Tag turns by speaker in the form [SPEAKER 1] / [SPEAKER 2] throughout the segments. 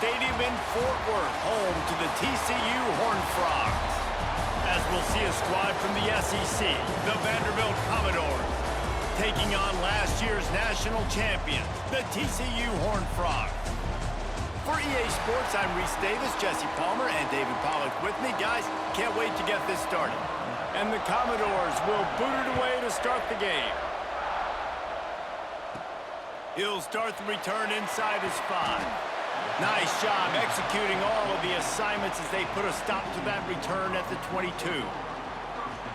[SPEAKER 1] Stadium in Fort Worth, home to the TCU Horned Frogs. As we'll see a squad from the SEC, the Vanderbilt Commodores, taking on last year's national champions, the TCU Horned Frogs. For EA Sports, I'm Reese Davis, Jesse Palmer, and David Pollack with me. Guys, can't wait to get this started. And the Commodores will boot it away to start the game. He'll start the return inside his 5. Nice job executing all of the assignments as they put a stop to that return at the 22.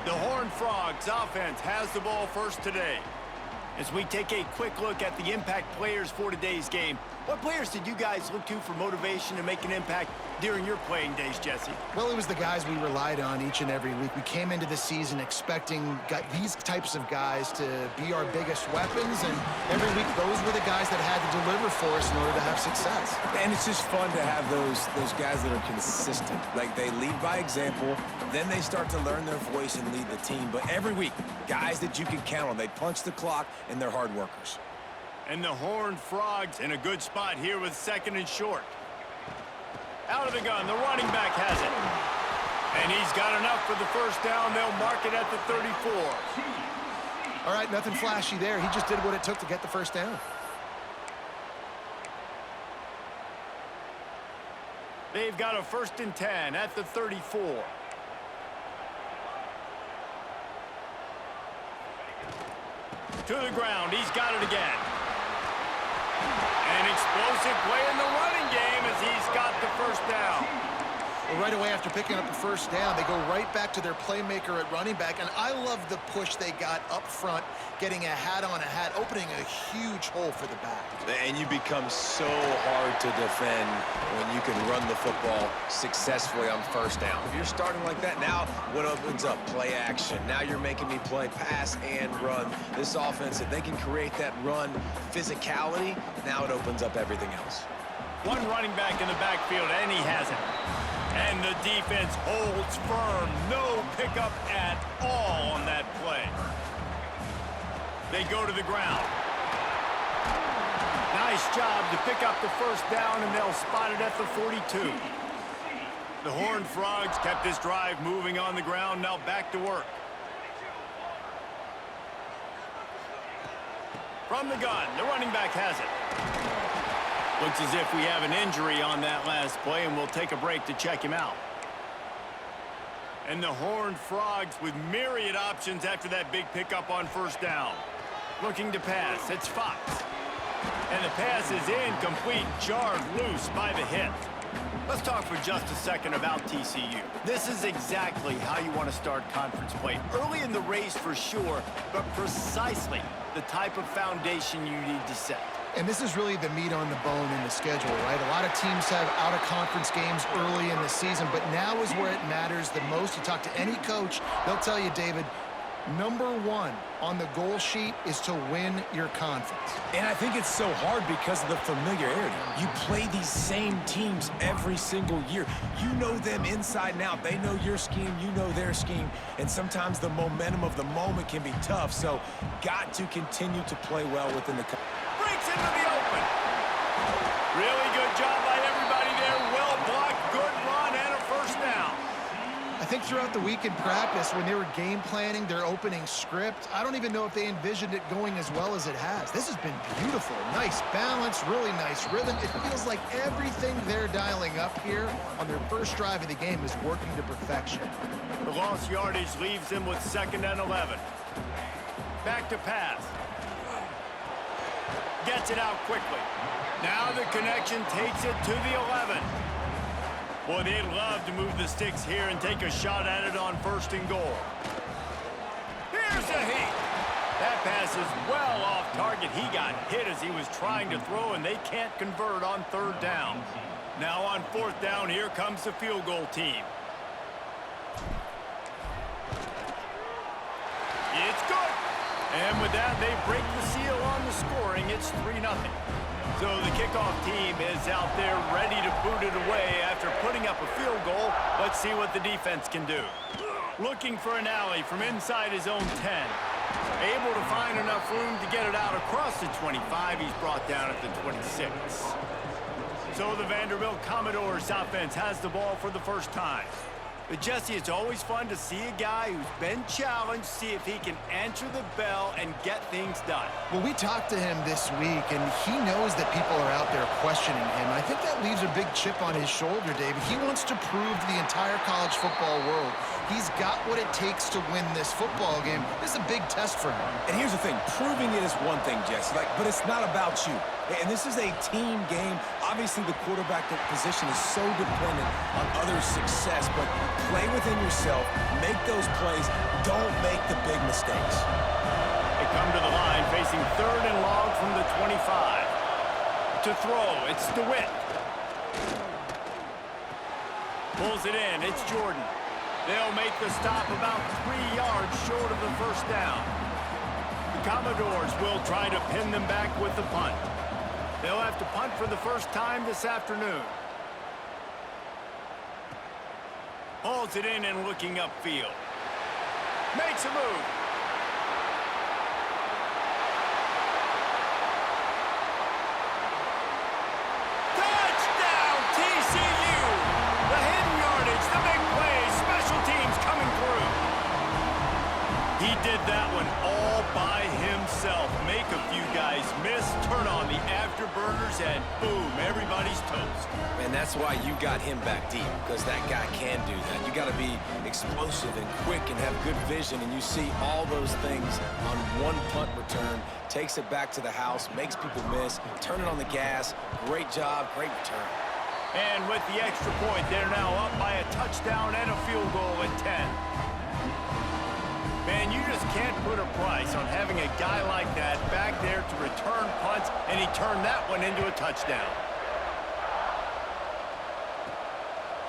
[SPEAKER 1] The Horned Frogs offense has the ball first today. As we take a quick look at the impact players for today's game, what players did you guys look to for motivation to make an impact during your playing days, Jesse?
[SPEAKER 2] Well, it was the guys we relied on each and every week. We came into the season expecting these types of guys to be our biggest weapons, and every week those were the guys that had to deliver for us in order to have success.
[SPEAKER 3] And it's just fun to have those guys that are consistent. Like, they lead by example, then they start to learn their voice and lead the team. But every week, guys that you can count on. They punch the clock, and they're hard workers.
[SPEAKER 1] And the Horned Frogs in a good spot here with 2nd and short. Out of the gun, the running back has it. And he's got enough for the first down. They'll mark it at the 34.
[SPEAKER 2] All right, nothing flashy there. He just did what it took to get the first down.
[SPEAKER 1] They've got a 1st and 10 at the 34. To the ground, he's got it again. An explosive play in the running game as he's got the first down.
[SPEAKER 2] Well, right away after picking up the first down, they go right back to their playmaker at running back, and I love the push they got up front, getting a hat on a hat, opening a huge hole for the back.
[SPEAKER 3] And you become so hard to defend when you can run the football successfully on first down. If you're starting like that, now what opens up? Play action. Now you're making me play pass and run. This offense, if they can create that run physicality, now it opens up everything else.
[SPEAKER 1] One running back in the backfield, and he has it. And the defense holds firm. No pickup at all on that play. They go to the ground. Nice job to pick up the first down, and they'll spot it at the 42. The Horned Frogs kept this drive moving on the ground. Now back to work. From the gun, the running back has it. Looks as if we have an injury on that last play, and we'll take a break to check him out. And the Horned Frogs with myriad options after that big pickup on first down. Looking to pass, it's Fox. And the pass is incomplete, jarred loose by the hit. Let's talk for just a second about TCU. This is exactly how you want to start conference play. Early in the race for sure, but precisely the type of foundation you need to set.
[SPEAKER 2] And this is really the meat on the bone in the schedule, right? A lot of teams have out-of-conference games early in the season, but now is where it matters the most. You talk to any coach, they'll tell you, David, #1 on the goal sheet is to win your conference.
[SPEAKER 3] And I think it's so hard because of the familiarity. You play these same teams every single year. You know them inside and out. They know your scheme, you know their scheme, and sometimes the momentum of the moment can be tough, so got to continue to play well within the conference.
[SPEAKER 1] Breaks into the open. Really good job by everybody there. Well blocked, good run, and a first down.
[SPEAKER 2] I think throughout the week in practice, when they were game planning their opening script, I don't even know if they envisioned it going as well as it has. This has been beautiful. Nice balance, really nice rhythm. It feels like everything they're dialing up here on their first drive of the game is working to perfection.
[SPEAKER 1] The lost yardage leaves them with 2nd and 11. Back to pass. Gets it out quickly. Now the connection takes it to the 11. Boy, they'd love to move the sticks here and take a shot at it on 1st and goal. Here's a heat. That pass is well off target. He got hit as he was trying to throw, and they can't convert on 3rd down. Now on 4th down, here comes the field goal team. It's good. And with that, they break the seal on the scoring. It's 3-0. So the kickoff team is out there ready to boot it away after putting up a field goal. Let's see what the defense can do. Looking for an alley from inside his own 10. Able to find enough room to get it out across the 25. He's brought down at the 26. So the Vanderbilt Commodores offense has the ball for the first time. But, Jesse, it's always fun to see a guy who's been challenged, see if he can answer the bell and get things done.
[SPEAKER 2] Well, we talked to him this week, and he knows that people are out there questioning him. I think that leaves a big chip on his shoulder, David. He wants to prove to the entire college football world he's got what it takes to win this football game. This is a big test for him.
[SPEAKER 3] And here's the thing. Proving it is one thing, Jesse, but it's not about you. And this is a team game. Obviously, the quarterback position is so dependent on others' success, but play within yourself, make those plays, don't make the big mistakes.
[SPEAKER 1] They come to the line facing 3rd and long from the 25. To throw, it's DeWitt. Pulls it in, it's Jordan. They'll make the stop about 3 yards short of the first down. The Commodores will try to pin them back with the punt. They'll have to punt for the first time this afternoon. Hauls it in and looking upfield. Makes a move. Touchdown, TCU! The hidden yardage, the big plays, special teams coming through. He did that one all by himself. Make a few guys miss, turn on the afterburners, and boom, everybody's toast.
[SPEAKER 3] And that's why you got him back deep, because that guy can do that. You got to be explosive and quick and have good vision, and you see all those things on one punt return. Takes it back to the house, makes people miss, turn it on the gas. Great job, great return.
[SPEAKER 1] And with the extra point, they're now up by a touchdown and a field goal at 10. Man, you just can't put a price on having a guy like that back there to return punts, and he turned that one into a touchdown.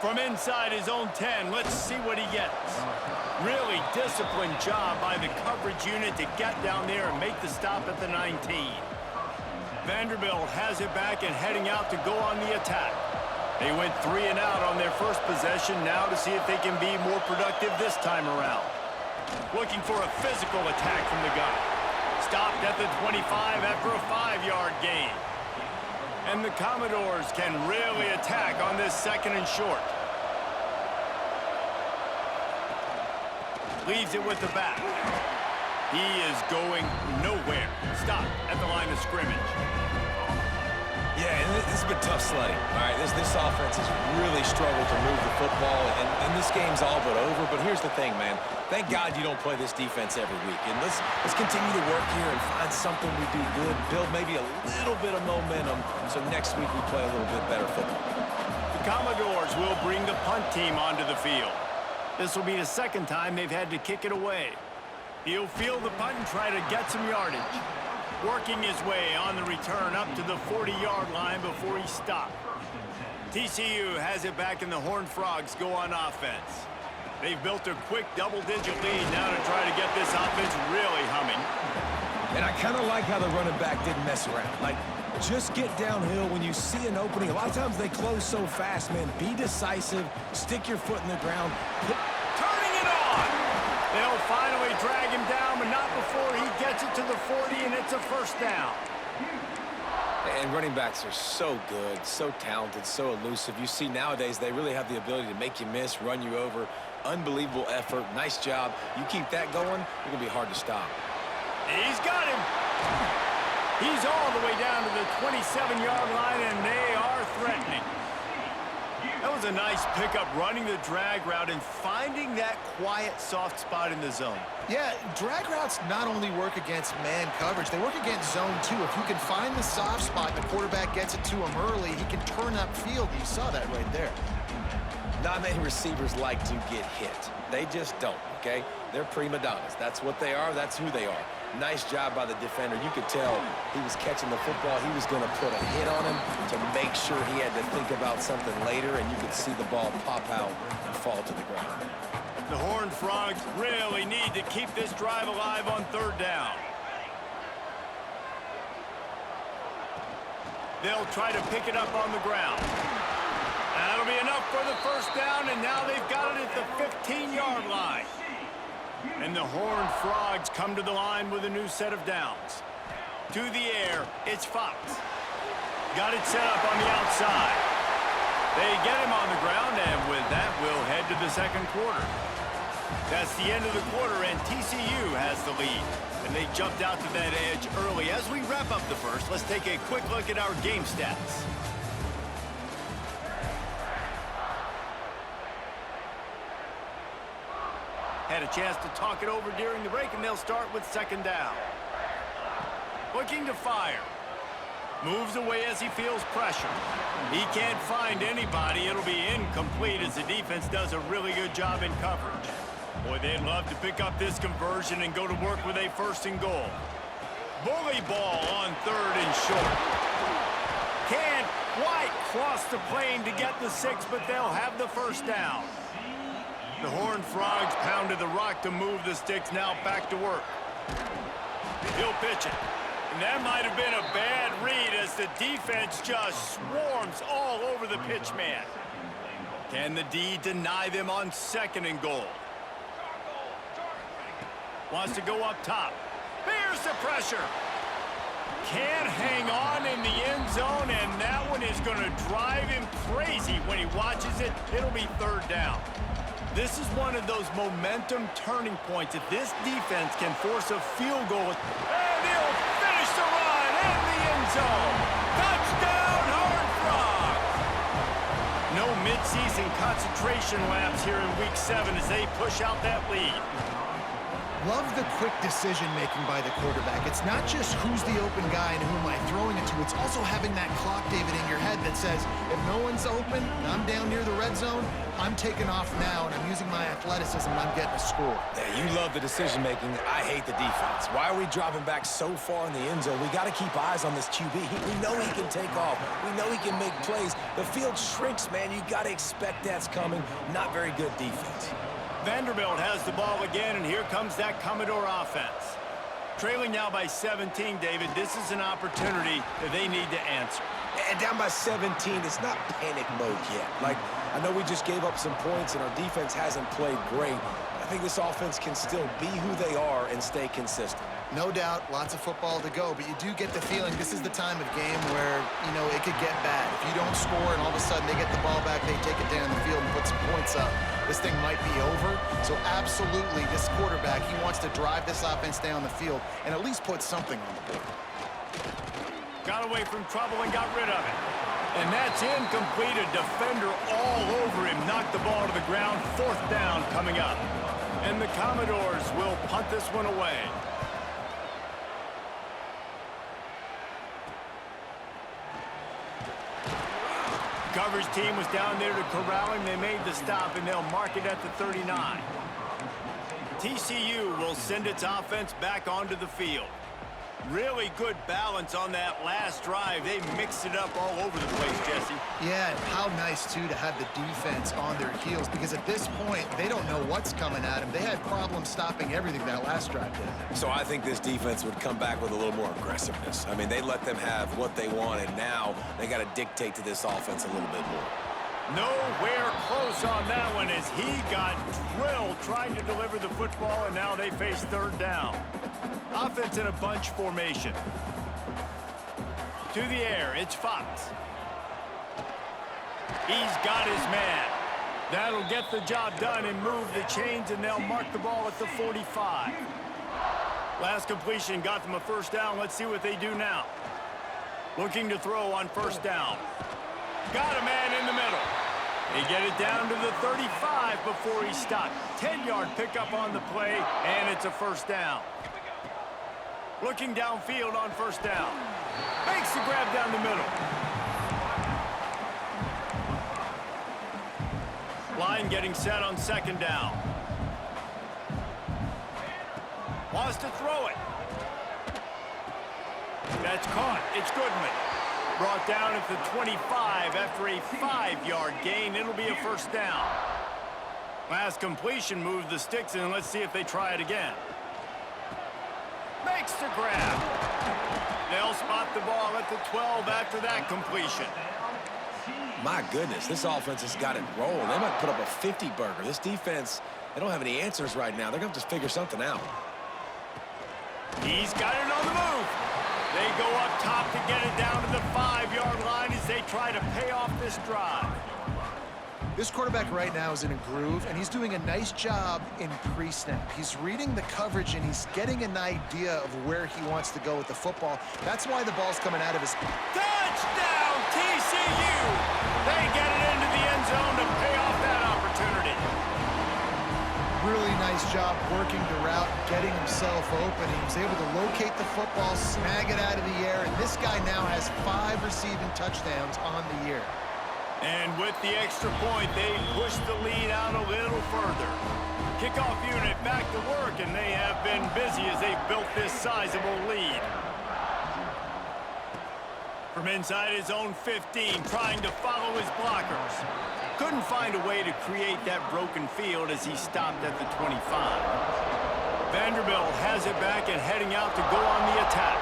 [SPEAKER 1] From inside his own 10, let's see what he gets. Really disciplined job by the coverage unit to get down there and make the stop at the 19. Vanderbilt has it back and heading out to go on the attack. They went 3 and out on their first possession, now to see if they can be more productive this time around. Looking for a physical attack from the gun. Stopped at the 25 after a 5-yard gain. And the Commodores can really attack on this 2nd and short. Leaves it with the back. He is going nowhere. Stopped at the line of scrimmage.
[SPEAKER 3] Yeah, and this has been tough sledding. All right, this offense has really struggled to move the football, and this game's all but over. But here's the thing, man. Thank God you don't play this defense every week. And let's continue to work here and find something we do good, build maybe a little bit of momentum, so next week we play a little bit better football.
[SPEAKER 1] The Commodores will bring the punt team onto the field. This will be the 2nd time they've had to kick it away. He'll field the punt and try to get some yardage. Working his way on the return up to the 40-yard line before he stopped. TCU has it back and the Horned Frogs go on offense. They've built a quick double-digit lead now to try to get this offense really humming.
[SPEAKER 3] And I kind of like how the running back didn't mess around. Like, just get downhill when you see an opening. A lot of times they close so fast, man. Be decisive. Stick your foot in the ground.
[SPEAKER 1] Turning it on! They'll finally drag him down, but not before he gets it to the 40, and it's a first down.
[SPEAKER 3] And running backs are so good, so talented, so elusive. You see nowadays they really have the ability to make you miss, run you over. Unbelievable effort. Nice job. You keep that going, it's going to be hard to stop.
[SPEAKER 1] He's got him. He's all the way down to the 27-yard line, and they are threatening. That was a nice pickup, running the drag route and finding that quiet, soft spot in the zone.
[SPEAKER 2] Yeah, drag routes not only work against man coverage, they work against zone too. If you can find the soft spot, the quarterback gets it to him early, he can turn upfield. You saw that right there.
[SPEAKER 3] Not many receivers like to get hit. They just don't, okay? They're prima donnas. That's what they are. That's who they are. Nice job by the defender. You could tell he was catching the football. He was going to put a hit on him to make sure he had to think about something later, and you could see the ball pop out and fall to the ground.
[SPEAKER 1] The Horned Frogs really need to keep this drive alive on 3rd down. They'll try to pick it up on the ground. That'll be enough for the first down, and now they've got it at the 15-yard line. And the Horned Frogs come to the line with a new set of downs. To the air, it's Fox. Got it set up on the outside. They get him on the ground, and with that, we'll head to the second quarter. That's the end of the quarter, and TCU has the lead. And they jumped out to that edge early. As we wrap up the first, let's take a quick look at our game stats. Had a chance to talk it over during the break, and they'll start with second down. Looking to fire. Moves away as he feels pressure. He can't find anybody. It'll be incomplete as the defense does a really good job in coverage. Boy, they'd love to pick up this conversion and go to work with a first and goal. Bully ball on third and short. Can't quite cross the plane to get the 6, but they'll have the first down. The Horned Frogs pounded the rock to move the sticks. Now back to work. He'll pitch it. And that might have been a bad read as the defense just swarms all over the pitch man. Can the D deny them on second and goal? Wants to go up top. Here's the pressure. Can't hang on in the end zone, and that one is going to drive him crazy when he watches it. It'll be third down. This is one of those momentum turning points. If this defense can force a field goal, and he'll finish the run in the end zone. Touchdown, Horned Frogs! No midseason concentration laps here in Week 7 as they push out that lead.
[SPEAKER 2] Love the quick decision-making by the quarterback. It's not just who's the open guy and who am I throwing it to. It's also having that clock, David, in your head that says, if no one's open and I'm down near the red zone, I'm taking off now, and I'm using my athleticism, and I'm getting a score.
[SPEAKER 3] Yeah, you love the decision-making. I hate the defense. Why are we dropping back so far in the end zone? We got to keep eyes on this QB. We know he can take off. We know he can make plays. The field shrinks, man. You got to expect that's coming. Not very good defense.
[SPEAKER 1] Vanderbilt has the ball again, and here comes that Commodore offense. Trailing now by 17, David. This is an opportunity that they need to answer.
[SPEAKER 3] And down by 17, it's not panic mode yet. Like, I know we just gave up some points, and our defense hasn't played great. I think this offense can still be who they are and stay consistent.
[SPEAKER 2] No doubt, lots of football to go, but you do get the feeling this is the time of game where, you know, it could get bad. If you don't score and all of a sudden they get the ball back, they take it down the field and put some points up, this thing might be over. So absolutely, this quarterback, he wants to drive this offense down the field and at least put something on the board.
[SPEAKER 1] Got away from trouble and got rid of it. And that's incomplete. A defender all over him. Knocked the ball to the ground. Fourth down coming up. And the Commodores will punt this one away. The coverage team was down there to corral him. They made the stop, and they'll mark it at the 39. TCU will send its offense back onto the field. Really good balance on that last drive. They mixed it up all over the place, Jesse.
[SPEAKER 2] Yeah, how nice, too, to have the defense on their heels, because at this point, they don't know what's coming at them. They had problems stopping everything that last drive did.
[SPEAKER 3] So I think this defense would come back with a little more aggressiveness. I mean, they let them have what they wanted. Now they got to dictate to this offense a little bit more.
[SPEAKER 1] Nowhere close on that one as he got drilled trying to deliver the football, and now they face third down. Offense in a bunch formation. To the air, it's Fox. He's got his man. That'll get the job done and move the chains, and they'll mark the ball at the 45. Last completion got them a first down. Let's see what they do now. Looking to throw on first down. Got a man in the middle. They get it down to the 35 before he's stopped. 10-yard pickup on the play, and it's a first down. Looking downfield on first down. Makes the grab down the middle. Line getting set on second down. Wants to throw it. That's caught. It's Goodman. Brought down at the 25 after a 5-yard gain. It'll be a first down. Last completion moved the sticks in. Let's see if they try it again. Makes the grab. They'll spot the ball at the 12 after that completion.
[SPEAKER 3] My goodness, this offense has got it rolling. They might put up a 50-burger. This defense, they don't have any answers right now. They're going to have to figure something out.
[SPEAKER 1] He's got it on the move. They go up top to get it down to the 5-yard line as they try to pay off this drive.
[SPEAKER 2] This quarterback right now is in a groove, and he's doing a nice job in pre-snap. He's reading the coverage, and he's getting an idea of where he wants to go with the football. That's why the ball's coming out of his...
[SPEAKER 1] Touchdown, TCU! They get it into the end zone to pay off that opportunity.
[SPEAKER 2] Really nice job working the route, getting himself open. He was able to locate the football, snag it out of the air, and this guy now has 5 receiving touchdowns on the year.
[SPEAKER 1] And with the extra point, they push the lead out a little further. Kickoff unit back to work, and they have been busy as they've built this sizable lead. From inside his own 15, trying to follow his blockers. Couldn't find a way to create that broken field as he stopped at the 25. Vanderbilt has it back and heading out to go on the attack.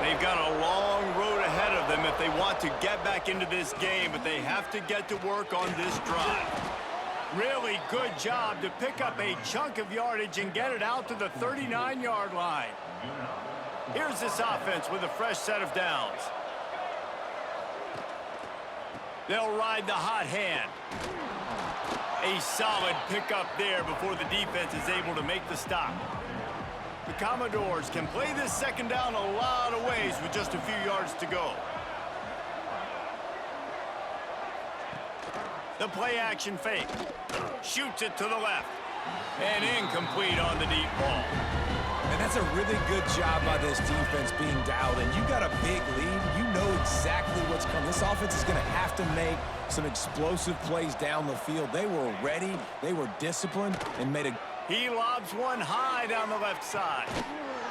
[SPEAKER 1] They've got a long road ahead of them if they want to get back into this game, but they have to get to work on this drive. Really good job to pick up a chunk of yardage and get it out to the 39-yard line. Here's this offense with a fresh set of downs. They'll ride the hot hand. A solid pickup there before the defense is able to make the stop. The Commodores can play this second down a lot of ways with just a few yards to go. The play action fake. Shoots it to the left. And incomplete on the deep ball.
[SPEAKER 3] And that's a really good job by this defense being dialed in. You got a big lead. You know exactly what's coming. This offense is going to have to make some explosive plays down the field. They were ready. They were disciplined and made a...
[SPEAKER 1] He lobs one high down the left side.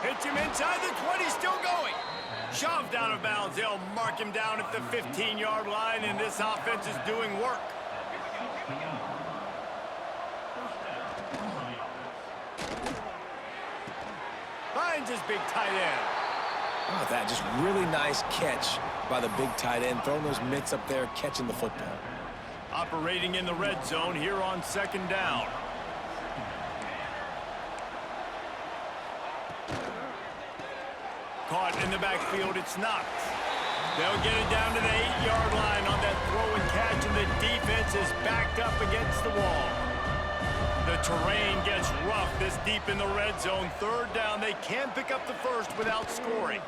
[SPEAKER 1] Hits him inside the 20, still going. Shoved out of bounds. They'll mark him down at the 15-yard line, and this offense is doing work. Finds his big tight end.
[SPEAKER 3] Oh, that just really nice catch by the big tight end, throwing those mitts up there, catching the football.
[SPEAKER 1] Operating in the red zone here on second down. Caught in the backfield, it's Knox. They'll get it down to the 8-yard line on that throw and catch, and the defense is backed up against the wall. The terrain gets rough this deep in the red zone. Third down, they can't pick up the first without scoring.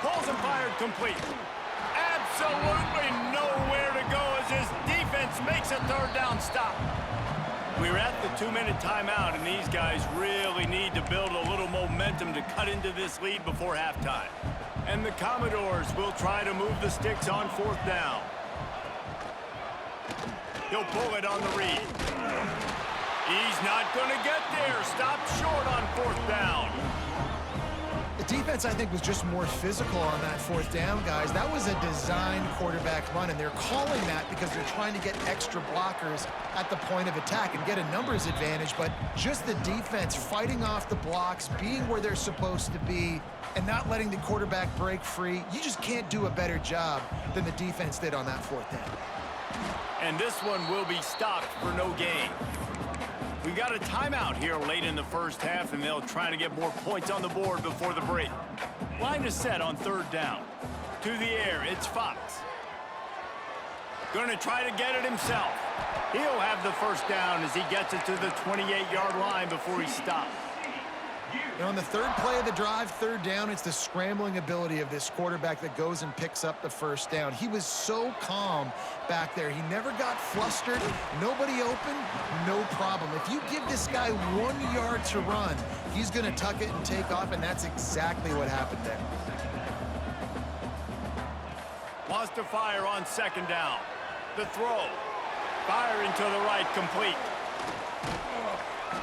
[SPEAKER 1] Pulls and fired complete. Absolutely nowhere to go as his defense makes a third down stop. We're at the 2-minute timeout, and these guys really need to build a little momentum to cut into this lead before halftime. And the Commodores will try to move the sticks on fourth down. He'll pull it on the read. He's not going to get there. Stopped short on fourth down.
[SPEAKER 2] The defense, I think, was just more physical on that fourth down, guys. That was a designed quarterback run, and they're calling that because they're trying to get extra blockers at the point of attack and get a numbers advantage, but just the defense fighting off the blocks, being where they're supposed to be, and not letting the quarterback break free. You just can't do a better job than the defense did on that fourth down.
[SPEAKER 1] And this one will be stopped for no gain. We got a timeout here late in the first half, and they'll try to get more points on the board before the break. Line is set on third down. To the air, it's Fox. Going to try to get it himself. He'll have the first down as he gets it to the 28-yard line before he stops.
[SPEAKER 2] Now on the third play of the drive, third down, it's the scrambling ability of this quarterback that goes and picks up the first down. He was so calm back there. He never got flustered. Nobody open, no problem. If you give this guy 1 yard to run, he's going to tuck it and take off, and that's exactly what happened there.
[SPEAKER 1] Wants to fire on second down. The throw. Firing to the right, complete.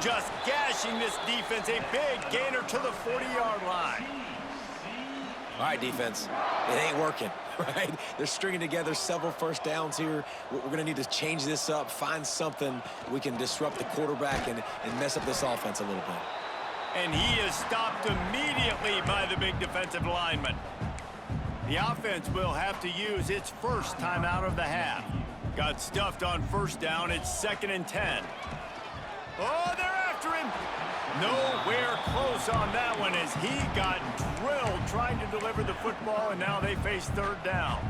[SPEAKER 1] Just gashing this defense, a big gainer to the 40-yard line.
[SPEAKER 3] All right, defense, it ain't working, right? They're stringing together several first downs here. We're going to need to change this up, find something we can disrupt the quarterback and mess up this offense a little bit.
[SPEAKER 1] And he is stopped immediately by the big defensive lineman. The offense will have to use its first timeout of the half. Got stuffed on first down. It's 2nd and 10. Oh, they're after him. Nowhere close on that one as he got drilled trying to deliver the football, and now they face third down.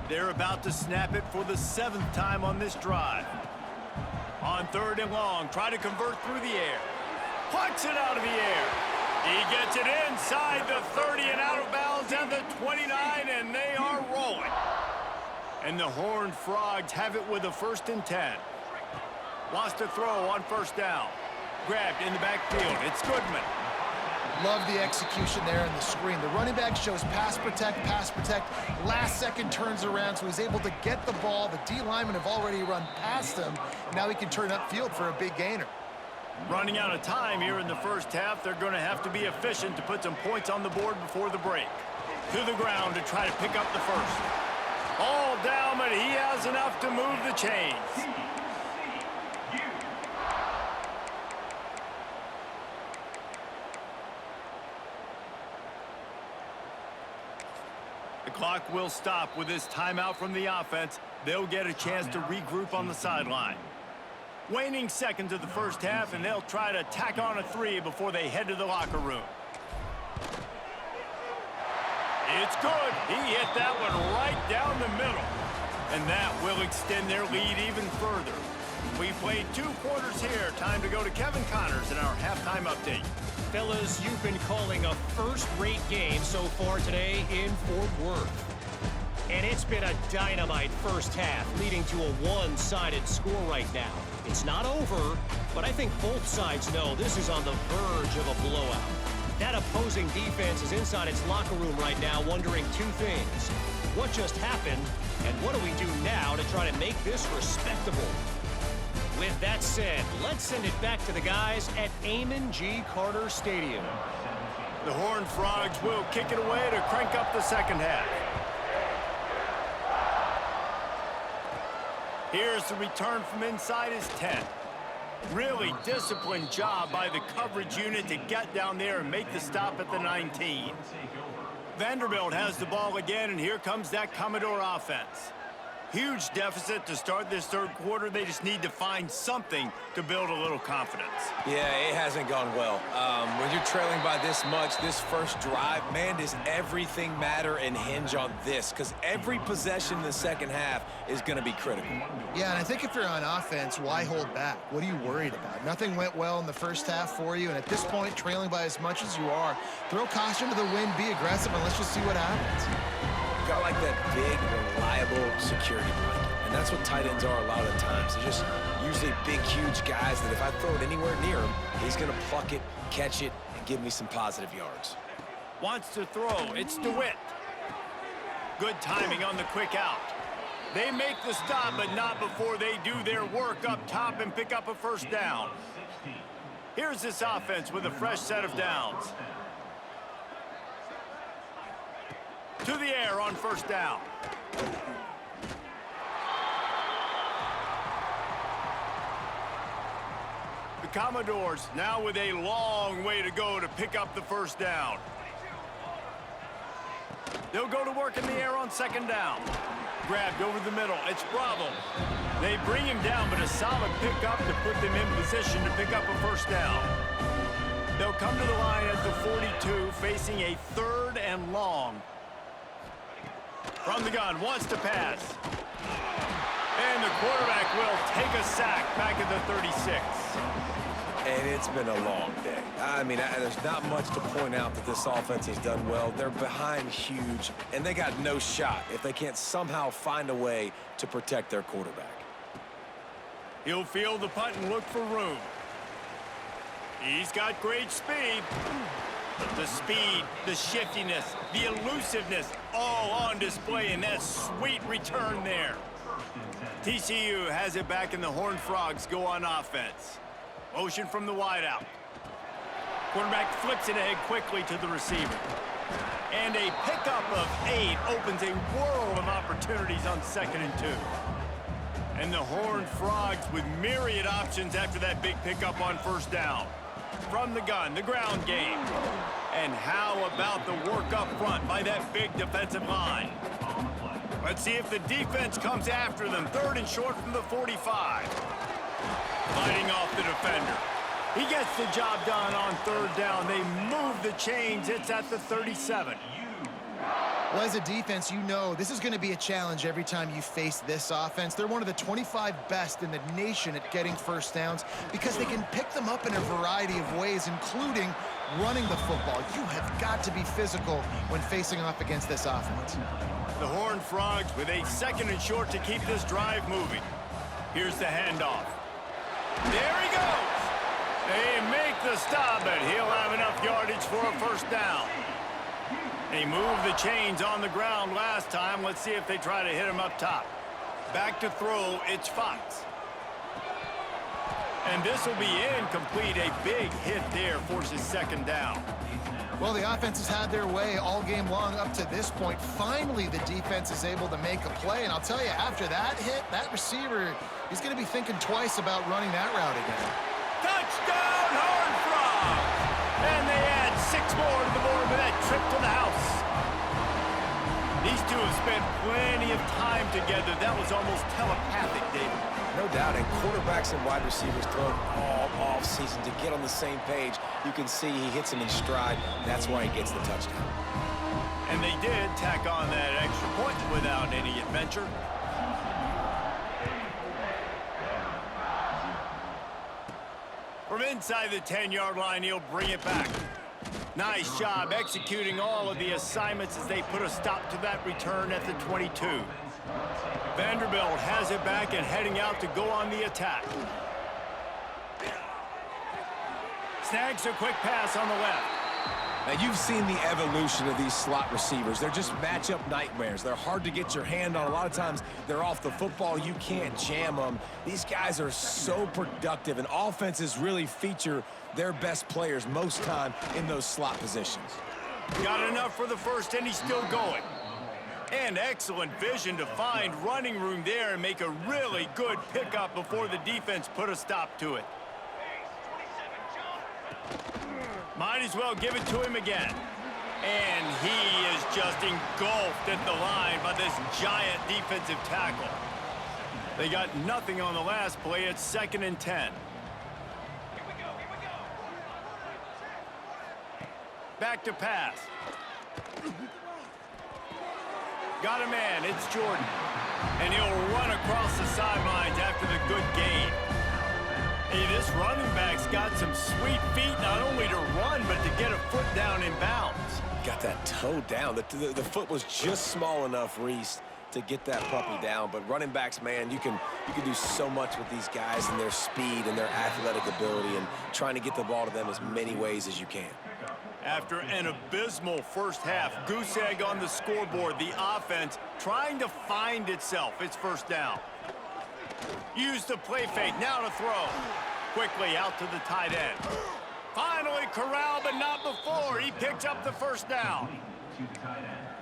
[SPEAKER 1] They're about to snap it for the 7th time on this drive. On 3rd and long, try to convert through the air. Plucks it out of the air. He gets it inside the 30 and out of bounds at the 29, and they are rolling. And the Horned Frogs have it with a 1st and 10. Wants to throw on 1st down. Grabbed in the backfield. It's Goodman.
[SPEAKER 2] Love the execution there in the screen. The running back shows pass protect, last second turns around, so he's able to get the ball. The D linemen have already run past him. Now he can turn upfield for a big gainer.
[SPEAKER 1] Running out of time here in the 1st half. They're going to have to be efficient to put some points on the board before the break. To the ground to try to pick up the 1st. All down, but he has enough to move the chains. The clock will stop with this timeout from the offense. They'll get a chance to regroup on the sideline. Waning seconds of the 1st half, and they'll try to tack on a 3 before they head to the locker room. It's good. He hit that one right down the middle. And that will extend their lead even further. We played 2 quarters here. Time to go to Kevin Connors in our halftime update.
[SPEAKER 4] Fellas, you've been calling a first-rate game so far today in Fort Worth. And it's been a dynamite 1st half, leading to a one-sided score right now. It's not over, but I think both sides know this is on the verge of a blowout. That opposing defense is inside its locker room right now wondering 2 things. What just happened, and what do we do now to try to make this respectable? With that said, let's send it back to the guys at Amon G. Carter Stadium.
[SPEAKER 1] The Horned Frogs will kick it away to crank up the 2nd half. Here's the return from inside his 10. Really disciplined job by the coverage unit to get down there and make the stop at the 19. Vanderbilt has the ball again, and here comes that Commodore offense. Huge deficit to start this 3rd quarter. They just need to find something to build a little confidence.
[SPEAKER 3] Yeah, it hasn't gone well. When you're trailing by this much, this 1st drive, man, does everything matter and hinge on this? Because every possession in the 2nd half is going to be critical.
[SPEAKER 2] Yeah, and I think if you're on offense, why hold back? What are you worried about? Nothing went well in the 1st half for you, and at this point, trailing by as much as you are, throw caution to the wind, be aggressive, and let's just see what happens.
[SPEAKER 3] Got like that big, reliable security blanket. And that's what tight ends are a lot of the times. They're just usually big, huge guys that if I throw it anywhere near him, he's going to pluck it, catch it, and give me some positive yards.
[SPEAKER 1] Wants to throw. It's DeWitt. Good timing on the quick out. They make the stop, but not before they do their work up top and pick up a 1st down. Here's this offense with a fresh set of downs. To the air on 1st down. The Commodores now with a long way to go to pick up the 1st down. They'll go to work in the air on 2nd down. Grabbed over the middle. It's Bravo. They bring him down, but a solid pickup to put them in position to pick up a 1st down. They'll come to the line at the 42, facing a 3rd and long. From the gun, wants to pass. And the quarterback will take a sack back at the 36.
[SPEAKER 3] And it's been a long day. I mean, there's not much to point out that this offense has done well. They're behind huge, and they got no shot if they can't somehow find a way to protect their quarterback.
[SPEAKER 1] He'll field the punt and look for room. He's got great speed. The speed, the shiftiness, the elusiveness, all on display in that sweet return there. TCU has it back, and the Horned Frogs go on offense. Motion from the wideout. Quarterback flips it ahead quickly to the receiver. And a pickup of 8 opens a world of opportunities on 2nd and 2. And the Horned Frogs with myriad options after that big pickup on 1st down. From the gun, the ground game. And how about the work up front by that big defensive line? Let's see if the defense comes after them. 3rd and short from the 45. Fighting off the defender. He gets the job done on 3rd down. They move the chains. It's at the 37.
[SPEAKER 2] Well, as a defense, you know this is going to be a challenge every time you face this offense. They're one of the 25 best in the nation at getting first downs because they can pick them up in a variety of ways, including running the football. You have got to be physical when facing off against this offense.
[SPEAKER 1] The Horned Frogs with a 2nd and short to keep this drive moving. Here's the handoff. There he goes. They make the stop, but he'll have enough yardage for a first down. They moved the chains on the ground last time. Let's see if they try to hit him up top. Back to throw, it's Fox. And this will be incomplete. A big hit there forces 2nd down.
[SPEAKER 2] Well, the offense has had their way all game long up to this point. Finally, the defense is able to make a play. And I'll tell you, after that hit, that receiver, he's going to be thinking twice about running that route again.
[SPEAKER 1] Touchdown, Horned Frogs! And they add 6 more to the board with that trip to the house. These two have spent plenty of time together. That was almost telepathic, David.
[SPEAKER 3] No doubt, and quarterbacks and wide receivers thrown all off-season to get on the same page. You can see he hits him in stride. That's why he gets the touchdown.
[SPEAKER 1] And they did tack on that extra point without any adventure. From inside the 10-yard line, he'll bring it back. Nice job executing all of the assignments as they put a stop to that return at the 22. Vanderbilt has it back and heading out to go on the attack. Snags a quick pass on the left.
[SPEAKER 3] Now, you've seen the evolution of these slot receivers. They're just matchup nightmares. They're hard to get your hand on. A lot of times, they're off the football. You can't jam them. These guys are so productive, and offenses really feature their best players most time in those slot positions.
[SPEAKER 1] Got enough for the first, and he's still going. And excellent vision to find running room there and make a really good pickup before the defense put a stop to it. Might as well give it to him again. And he is just engulfed at the line by this giant defensive tackle. They got nothing on the last play. It's 2nd and 10. Back to pass. Got a man, it's Jordan. And he'll run across the sidelines after the good gain. Hey, this running back's got some sweet feet, not only to run, but to get a foot down in bounds.
[SPEAKER 3] Got that toe down. The foot was just small enough, Reese, to get that puppy down. But running backs, man, you can do so much with these guys and their speed and their athletic ability and trying to get the ball to them as many ways as you can.
[SPEAKER 1] After an abysmal first half, goose egg on the scoreboard, the offense trying to find itself. It's first down. Use the play fake, now to throw. Quickly out to the tight end. Finally corralled, but not before. He picks up the first down.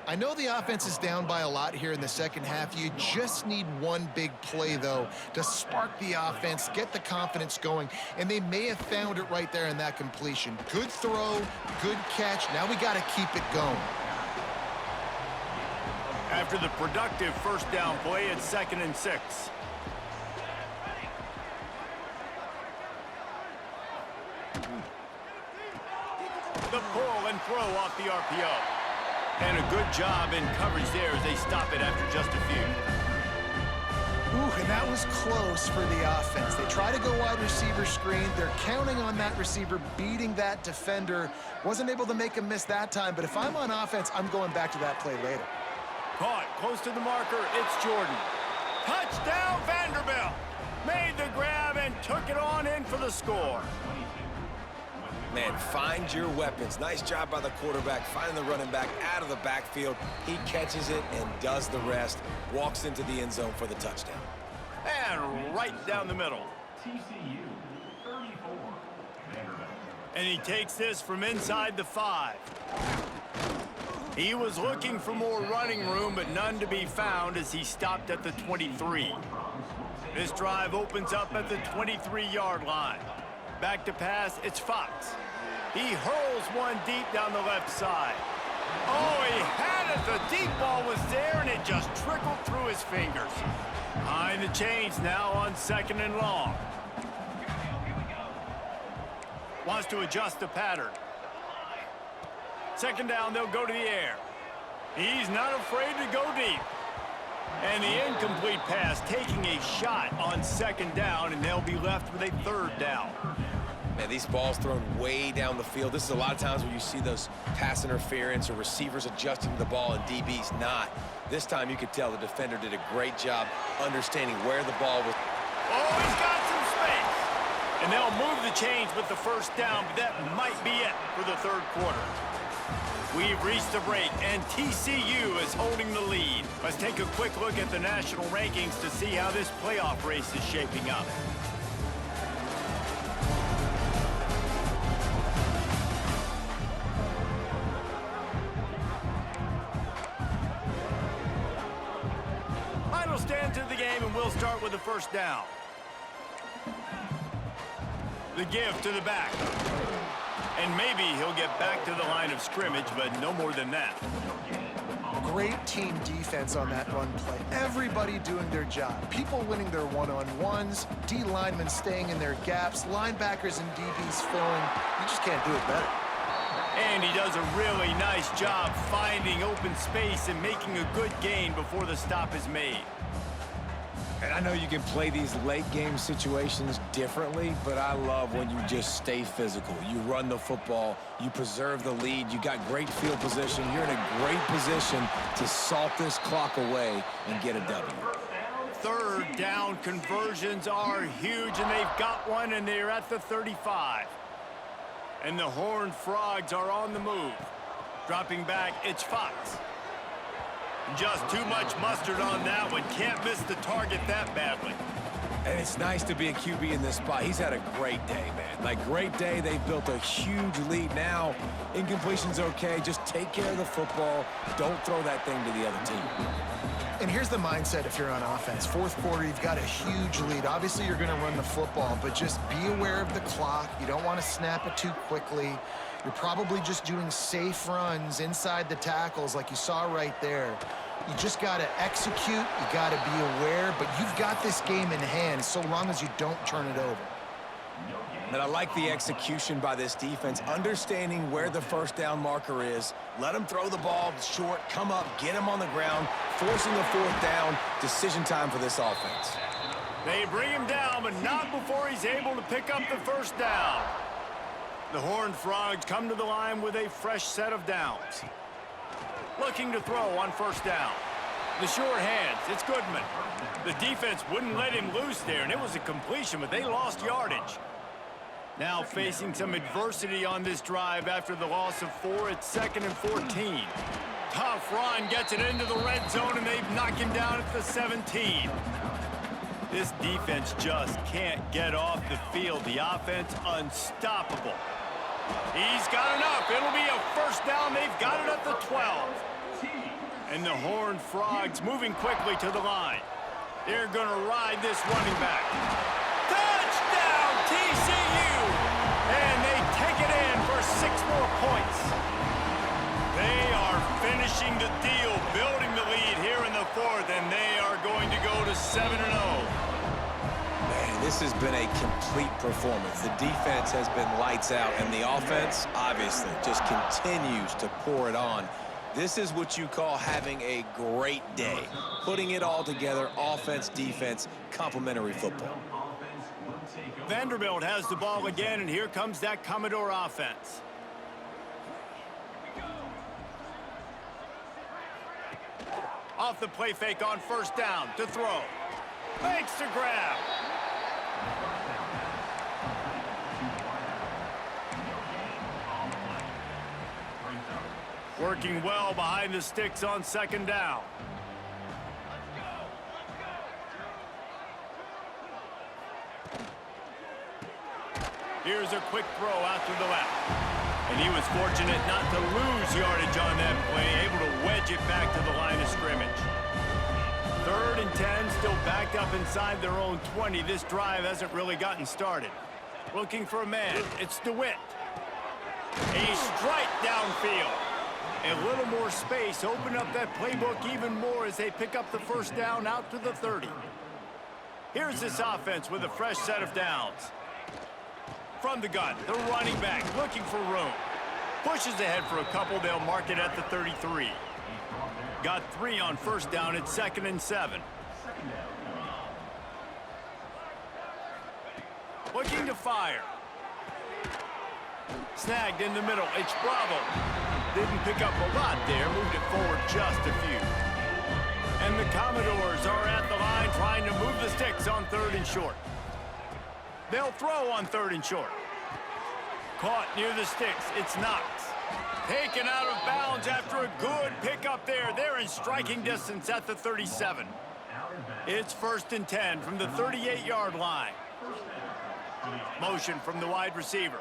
[SPEAKER 2] I know the offense is down by a lot here in the second half. You just need one big play, though, to spark the offense, get the confidence going, and they may have found it right there in that completion. Good throw, good catch. Now we got to keep it going.
[SPEAKER 1] After the productive first down play, it's 2nd and 6. The pull and throw off the RPO. And a good job in coverage there as they stop it after just a few.
[SPEAKER 2] Ooh, and that was close for the offense. They try to go wide receiver screen. They're counting on that receiver beating that defender. Wasn't able to make him miss that time, but if I'm on offense, I'm going back to that play later.
[SPEAKER 1] Caught close to the marker, it's Jordan. Touchdown, Vanderbilt! Made the grab and took it on in for the score.
[SPEAKER 3] Man, find your weapons. Nice job by the quarterback, finding the running back out of the backfield. He catches it and does the rest. Walks into the end zone for the touchdown.
[SPEAKER 1] And right down the middle.
[SPEAKER 5] TCU, 34.
[SPEAKER 1] And he takes this from inside the 5. He was looking for more running room, but none to be found as he stopped at the 23. This drive opens up at the 23-yard line. Back to pass, it's Fox. He hurls one deep down the left side. Oh, he had it. The deep ball was there, and it just trickled through his fingers. Behind the chains now on 2nd and long. Wants to adjust the pattern. 2nd down, they'll go to the air. He's not afraid to go deep. And the incomplete pass taking a shot on second down, and they'll be left with a third down.
[SPEAKER 3] Man, these balls thrown way down the field. This is a lot of times where you see those pass interference or receivers adjusting to the ball and DBs not. This time you could tell the defender did a great job understanding where the ball was.
[SPEAKER 1] Oh, he's got some space. And they'll move the chains with the first down, but that might be it for the third quarter. We've reached a break, and TCU is holding the lead. Let's take a quick look at the national rankings to see how this playoff race is shaping up. Final stand to the game, and we'll start with the first down. The give to the back. And maybe he'll get back to the line of scrimmage, but no more than that.
[SPEAKER 2] Great team defense on that run play. Everybody doing their job. People winning their one-on-ones, D linemen staying in their gaps, linebackers and DBs filling. You just can't do it better.
[SPEAKER 1] And he does a really nice job finding open space and making a good gain before the stop is made.
[SPEAKER 3] And I know you can play these late game situations differently, but I love when you just stay physical. You run the football, you preserve the lead, you got great field position. You're in a great position to salt this clock away and get a W.
[SPEAKER 1] Third down conversions are huge, and they've got one, and they're at the 35. And the Horned Frogs are on the move. Dropping back, it's Fox. Just too much mustard on that one. Can't miss the target that badly.
[SPEAKER 3] And it's nice to be a QB in this spot. He's had a great day, man. Like, great day. They've built a huge lead now. Incompletion's okay. Just take care of the football. Don't throw that thing to the other team.
[SPEAKER 2] And here's the mindset if you're on offense. Fourth quarter, you've got a huge lead. Obviously, you're going to run the football, but just be aware of the clock. You don't want to snap it too quickly. You're probably just doing safe runs inside the tackles like you saw right there. You just got to execute. You got to be aware, but you've got this game in hand so long as you don't turn it over.
[SPEAKER 3] And I like the execution by this defense, understanding where the first down marker is. Let them throw the ball short, come up, get him on the ground, forcing the fourth down. Decision time for this offense.
[SPEAKER 1] They bring him down, but not before he's able to pick up the first down. The Horned Frogs come to the line with a fresh set of downs. Looking to throw on first down. The short hands, it's Goodman. The defense wouldn't let him loose there, and it was a completion, but they lost yardage. Now facing some adversity on this drive after the loss of 4, it's 2nd and 14. Tough run gets it into the red zone, and they knock him down at the 17. This defense just can't get off the field. The offense unstoppable. He's got enough. It'll be a first down. They've got it at the 12. And the Horned Frogs moving quickly to the line. They're going to ride this running back. Touchdown, TCU! And they take it in for 6 more points. They are finishing the deal, building the lead here in the 4th, and they are going to go to 7-0.
[SPEAKER 3] Man, this has been a complete performance. The defense has been lights out, and the offense, obviously, just continues to pour it on. This is what you call having a great day. Putting it all together, offense, defense, complementary football.
[SPEAKER 1] Vanderbilt has the ball again, and here comes that Commodore offense. Off the play fake on first down to throw. Fakes to grab. Working well behind the sticks on second down. Here's a quick throw out to the left. And he was fortunate not to lose yardage on that play, able to wedge it back to the line of scrimmage. 3rd and 10, still backed up inside their own 20. This drive hasn't really gotten started. Looking for a man, it's DeWitt. A strike downfield. A little more space, open up that playbook even more as they pick up the first down out to the 30. Here's this offense with a fresh set of downs. From the gun, the running back looking for room. Pushes ahead for a couple, they'll mark it at the 33. Got 3 on first down. It's 2nd and 7. Looking to fire. Snagged in the middle. It's Bravo. Didn't pick up a lot there. Moved it forward just a few. And the Commodores are at the line trying to move the sticks on 3rd and short. They'll throw on 3rd and short. Caught near the sticks. It's Knox. Taken out of bounds after a good pickup there. They're in striking distance at the 37. It's 1st and 10 from the 38-yard line. Motion from the wide receiver.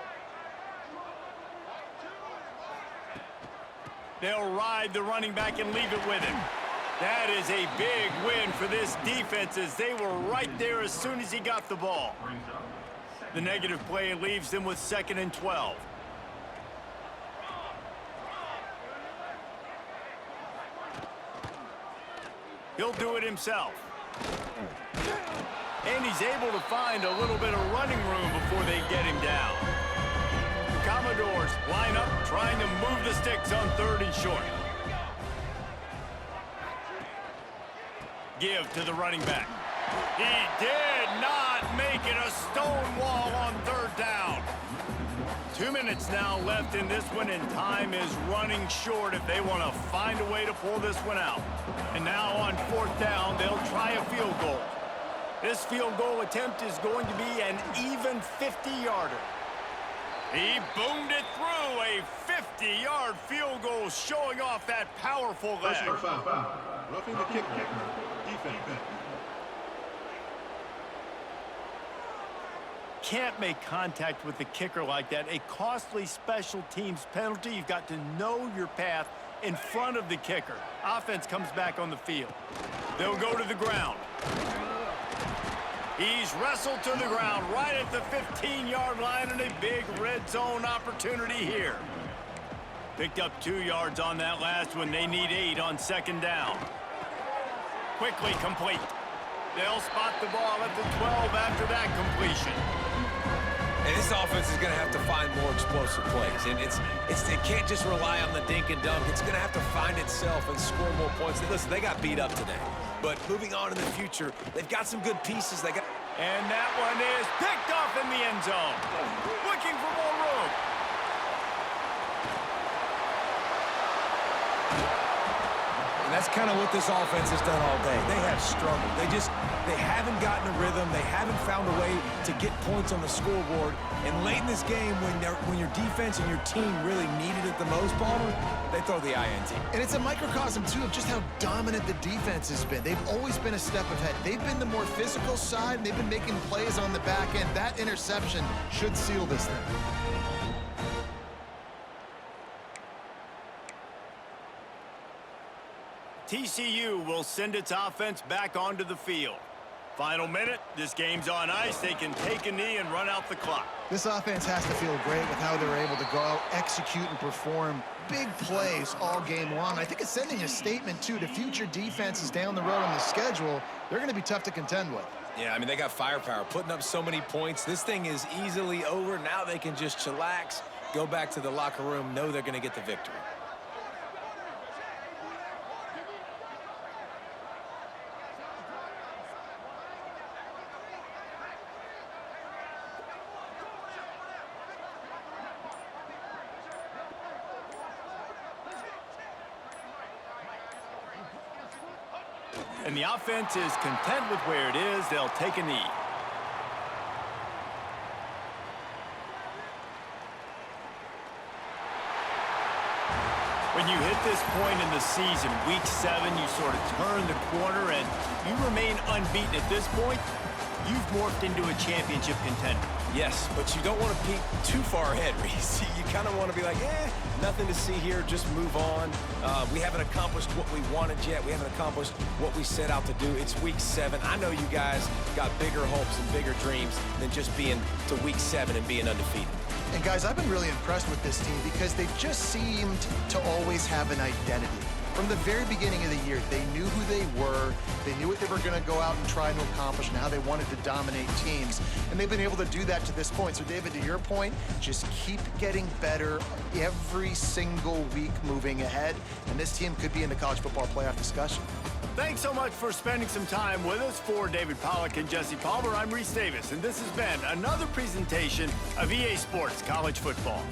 [SPEAKER 1] They'll ride the running back and leave it with him. That is a big win for this defense as they were right there as soon as he got the ball. The negative play leaves them with 2nd and 12. He'll do it himself. And he's able to find a little bit of running room before they get him down. The Commodores line up trying to move the sticks on 3rd and short. Give to the running back. He did not make it a stone wall on 3rd down. 2 minutes now left in this one, and time is running short if they want to find a way to pull this one out. And now on 4th down, they'll try a field goal. This field goal attempt is going to be an even 50-yarder. He boomed it through, a 50-yard field goal showing off that powerful leg.
[SPEAKER 6] Foul. Roughing the kick. Defense.
[SPEAKER 1] Can't make contact with the kicker like that. A costly special teams penalty. You've got to know your path in front of the kicker. Offense comes back on the field. They'll go to the ground. He's wrestled to the ground right at the 15-yard line, and a big red zone opportunity here. Picked up 2 yards on that last one. They need 8 on 2nd down. Quickly complete. They'll spot the ball at the 12 after that completion.
[SPEAKER 3] And this offense is going to have to find more explosive plays. And it can't just rely on the dink and dunk. It's going to have to find itself and score more points. Listen, they got beat up today. But moving on in the future, they've got some good pieces.
[SPEAKER 1] And that one is picked off in the end zone. Looking for more room.
[SPEAKER 3] And that's kind of what this offense has done all day. They have struggled. They haven't gotten a rhythm. They haven't found a way to get points on the scoreboard. And late in this game, when your defense and your team really needed it the most, Palmer, they throw the INT.
[SPEAKER 2] And it's a microcosm, too, of just how dominant the defense has been. They've always been a step ahead. They've been the more physical side, and they've been making plays on the back end. That interception should seal this thing.
[SPEAKER 1] TCU will send its offense back onto the field. Final minute, this game's on ice. They can take a knee and run out the clock.
[SPEAKER 2] This offense has to feel great with how they're able to go out, execute, and perform big plays all game long. I think it's sending a statement, too, to future defenses down the road on the schedule. They're going to be tough to contend with.
[SPEAKER 3] Yeah, I mean, they got firepower, putting up so many points. This thing is easily over. Now they can just chillax, go back to the locker room, know they're going to get the victory.
[SPEAKER 1] And the offense is content with where it is. They'll take a knee. When you hit this point in the season, week 7, you sort of turn the corner and you remain unbeaten at this point. You've morphed into a championship contender.
[SPEAKER 3] Yes, but you don't want to peek too far ahead, Reese. You kind of want to be like, nothing to see here, just move on. We haven't accomplished what we wanted yet. We haven't accomplished what we set out to do. It's week 7. I know you guys got bigger hopes and bigger dreams than just being to week 7 and being undefeated.
[SPEAKER 2] And guys, I've been really impressed with this team because they've just seemed to always have an identity. From the very beginning of the year, they knew who they were. They knew what they were going to go out and try to accomplish and how they wanted to dominate teams. And they've been able to do that to this point. So, David, to your point, just keep getting better every single week moving ahead. And this team could be in the college football playoff discussion.
[SPEAKER 1] Thanks so much for spending some time with us. For David Pollack and Jesse Palmer, I'm Reese Davis, and this has been another presentation of EA Sports College Football.